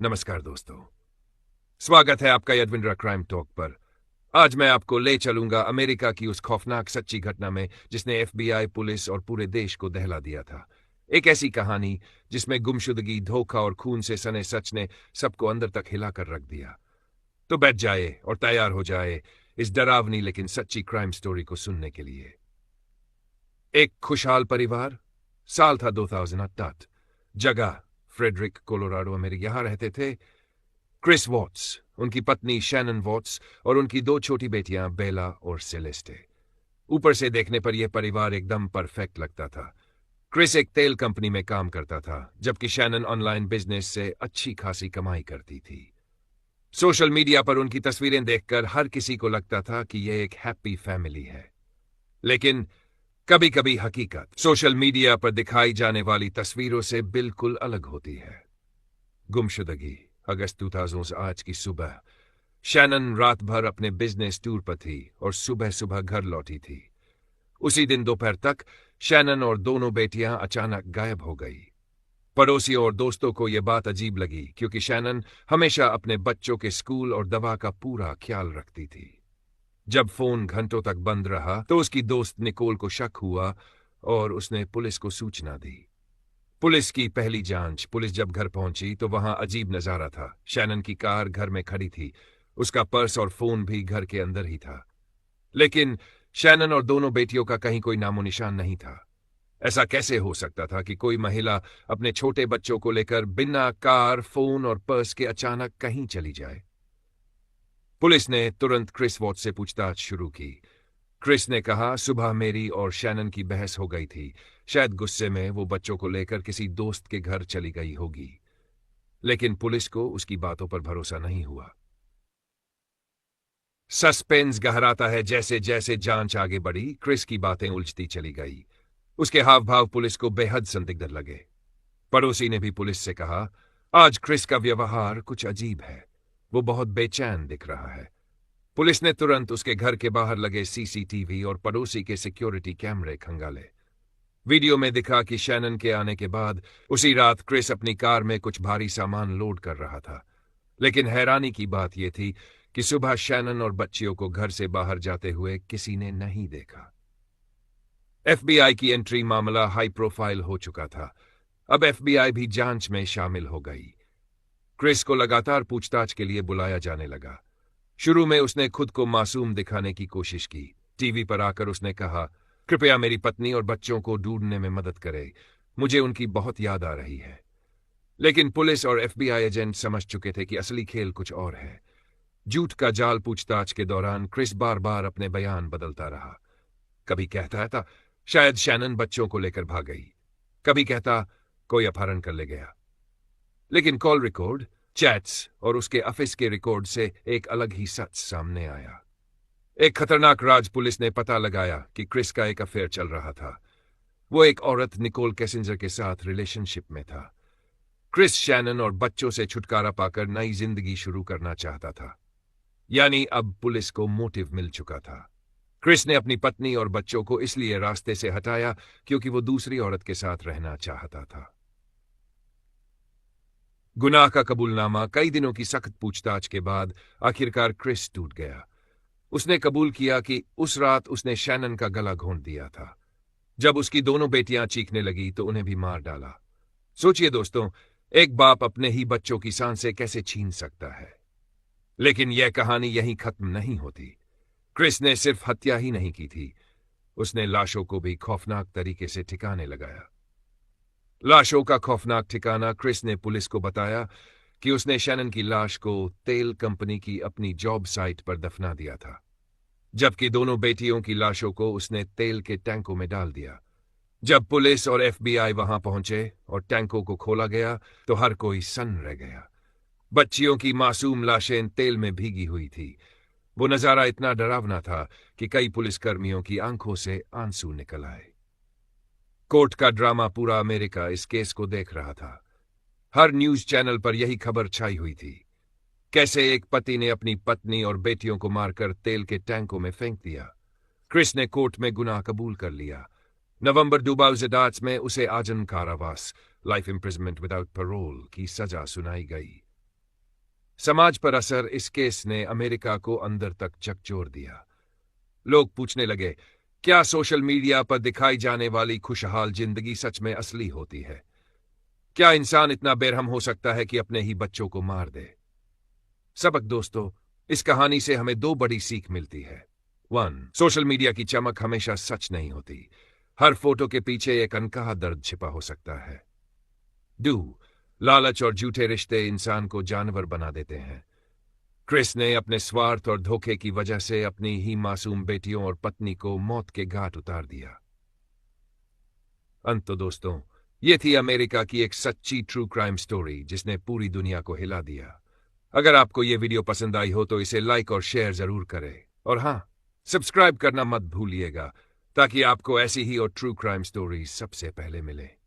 नमस्कार दोस्तों, स्वागत है आपका यदविंद्रा क्राइम टॉक पर। आज मैं आपको ले चलूंगा अमेरिका की उस खौफनाक सच्ची घटना में जिसने एफबीआई, पुलिस और पूरे देश को दहला दिया था। एक ऐसी कहानी जिसमें गुमशुदगी, धोखा और खून से सने सच ने सबको अंदर तक हिलाकर रख दिया। तो बैठ जाए और तैयार हो जाए इस डरावनी लेकिन सच्ची क्राइम स्टोरी को सुनने के लिए। एक खुशहाल परिवार, साल था 2008, जगह फ्रेडरिक, कोलोराडो, अमेरिका। यहां रहते थे क्रिस वॉट्स, उनकी पत्नी शैनन वॉट्स और उनकी दो छोटी बेटियां बेला और सेलेस्टे। ऊपर से देखने पर यह परिवार एकदम परफेक्ट लगता था। क्रिस एक तेल कंपनी में काम करता था, जबकि शैनन ऑनलाइन बिजनेस से अच्छी खासी कमाई करती थी। सोशल मीडिया पर उनकी तस्वीरें देखकर हर किसी को लगता था कि यह एक हैप्पी फैमिली है। लेकिन कभी कभी हकीकत सोशल मीडिया पर दिखाई जाने वाली तस्वीरों से बिल्कुल अलग होती है। गुमशुदगी, अगस्त 2000। आज की सुबह शैनन रात भर अपने बिजनेस टूर पर थी और सुबह सुबह घर लौटी थी। उसी दिन दोपहर तक शैनन और दोनों बेटियां अचानक गायब हो गई। पड़ोसियों और दोस्तों को यह बात अजीब लगी, क्योंकि शैनन हमेशा अपने बच्चों के स्कूल और दवा का पूरा ख्याल रखती थी। जब फोन घंटों तक बंद रहा तो उसकी दोस्त निकोल को शक हुआ और उसने पुलिस को सूचना दी। पुलिस की पहली जांच। पुलिस जब घर पहुंची तो वहां अजीब नजारा था। शैनन की कार घर में खड़ी थी, उसका पर्स और फोन भी घर के अंदर ही था। लेकिन शैनन और दोनों बेटियों का कहीं कोई नामो निशान नहीं था। ऐसा कैसे हो सकता था कि कोई महिला अपने छोटे बच्चों को लेकर बिना कार, फोन और पर्स के अचानक कहीं चली जाए? पुलिस ने तुरंत क्रिस वॉट से पूछताछ शुरू की। क्रिस ने कहा, सुबह मेरी और शैनन की बहस हो गई थी। शायद गुस्से में वो बच्चों को लेकर किसी दोस्त के घर चली गई होगी। लेकिन पुलिस को उसकी बातों पर भरोसा नहीं हुआ। सस्पेंस गहराता है जैसे जैसे जांच आगे बढ़ी। क्रिस की बातें उलझती चली गई। उसके हाव भाव पुलिस को बेहद संदिग्ध लगे। पड़ोसी ने भी पुलिस से कहा, आज क्रिस का व्यवहार कुछ अजीब है, वो बहुत बेचैन दिख रहा है। पुलिस ने तुरंत उसके घर के बाहर लगे सीसीटीवी और पड़ोसी के सिक्योरिटी कैमरे खंगाले। वीडियो में दिखा कि शैनन के आने के बाद उसी रात क्रिस अपनी कार में कुछ भारी सामान लोड कर रहा था। लेकिन हैरानी की बात यह थी कि सुबह शैनन और बच्चियों को घर से बाहर जाते हुए किसी ने नहीं देखा। एफबीआई की एंट्री, मामला हाई प्रोफाइल हो चुका था। अब एफबीआई भी जांच में शामिल हो गई। क्रिस को लगातार पूछताछ के लिए बुलाया जाने लगा। शुरू में उसने खुद को मासूम दिखाने की कोशिश की। टीवी पर आकर उसने कहा, कृपया मेरी पत्नी और बच्चों को ढूंढने में मदद करें, मुझे उनकी बहुत याद आ रही है। लेकिन पुलिस और एफबीआई एजेंट समझ चुके थे कि असली खेल कुछ और है। झूठ का जाल। पूछताछ के दौरान क्रिस बार बार अपने बयान बदलता रहा। कभी कहता था शायद शैनन बच्चों को लेकर भाग गई, कभी कहता कोई अपहरण कर ले गया। लेकिन कॉल रिकॉर्ड, चैट्स और उसके ऑफिस के रिकॉर्ड से एक अलग ही सच सामने आया। एक खतरनाक राज पुलिस ने पता लगाया कि क्रिस का एक अफेयर चल रहा था। वो एक औरत निकोल कैसेंजर के साथ रिलेशनशिप में था। क्रिस शैनन और बच्चों से छुटकारा पाकर नई जिंदगी शुरू करना चाहता था। यानी अब पुलिस को मोटिव मिल चुका था। क्रिस ने अपनी पत्नी और बच्चों को इसलिए रास्ते से हटाया क्योंकि वो दूसरी औरत के साथ रहना चाहता था। गुनाह का कबूलनामा। कई दिनों की सख्त पूछताछ के बाद आखिरकार क्रिस टूट गया। उसने कबूल किया कि उस रात उसने शैनन का गला घोंट दिया था। जब उसकी दोनों बेटियां चीखने लगी तो उन्हें भी मार डाला। सोचिए दोस्तों, एक बाप अपने ही बच्चों की सांसें कैसे छीन सकता है। लेकिन यह कहानी यहीं खत्म नहीं होती। क्रिस ने सिर्फ हत्या ही नहीं की थी, उसने लाशों को भी खौफनाक तरीके से ठिकाने लगाया। लाशों का खौफनाक ठिकाना। क्रिस ने पुलिस को बताया कि उसने शैनन की लाश को तेल कंपनी की अपनी जॉब साइट पर दफना दिया था, जबकि दोनों बेटियों की लाशों को उसने तेल के टैंकों में डाल दिया। जब पुलिस और एफबीआई वहां पहुंचे और टैंकों को खोला गया तो हर कोई सन्न रह गया। बच्चियों की मासूम लाशें तेल में भीगी हुई थी। वो नजारा इतना डरावना था कि कई पुलिसकर्मियों की आंखों से आंसू निकल आए। कोर्ट का ड्रामा। पूरा अमेरिका इस केस को देख रहा था। हर न्यूज चैनल पर यही खबर छाई हुई थी, कैसे एक पति ने अपनी पत्नी और बेटियों को मारकर तेल के टैंकों में फेंक दिया। क्रिस ने कोर्ट में गुनाह कबूल कर लिया। नवंबर 2008 में उसे आजीवन कारावास, लाइफ इम्प्रिजनमेंट विदाउट पैरोल की सजा सुनाई गई। समाज पर असर इस केस ने अमेरिका को अंदर तक झकझोर दिया। लोग पूछने लगे, क्या सोशल मीडिया पर दिखाई जाने वाली खुशहाल जिंदगी सच में असली होती है? क्या इंसान इतना बेरहम हो सकता है कि अपने ही बच्चों को मार दे? सबक दोस्तों, इस कहानी से हमें दो बड़ी सीख मिलती है। 1. सोशल मीडिया की चमक हमेशा सच नहीं होती। हर फोटो के पीछे एक अनकहा दर्द छिपा हो सकता है। 2. लालच और झूठे रिश्ते इंसान को जानवर बना देते हैं। क्रिस ने अपने स्वार्थ और धोखे की वजह से अपनी ही मासूम बेटियों और पत्नी को मौत के घाट उतार दिया। अंत तो दोस्तों, ये थी अमेरिका की एक सच्ची ट्रू क्राइम स्टोरी जिसने पूरी दुनिया को हिला दिया। अगर आपको ये वीडियो पसंद आई हो तो इसे लाइक और शेयर जरूर करें। और हाँ, सब्सक्राइब करना मत भूलिएगा ताकि आपको ऐसी ही और ट्रू क्राइम स्टोरीज सबसे पहले मिले।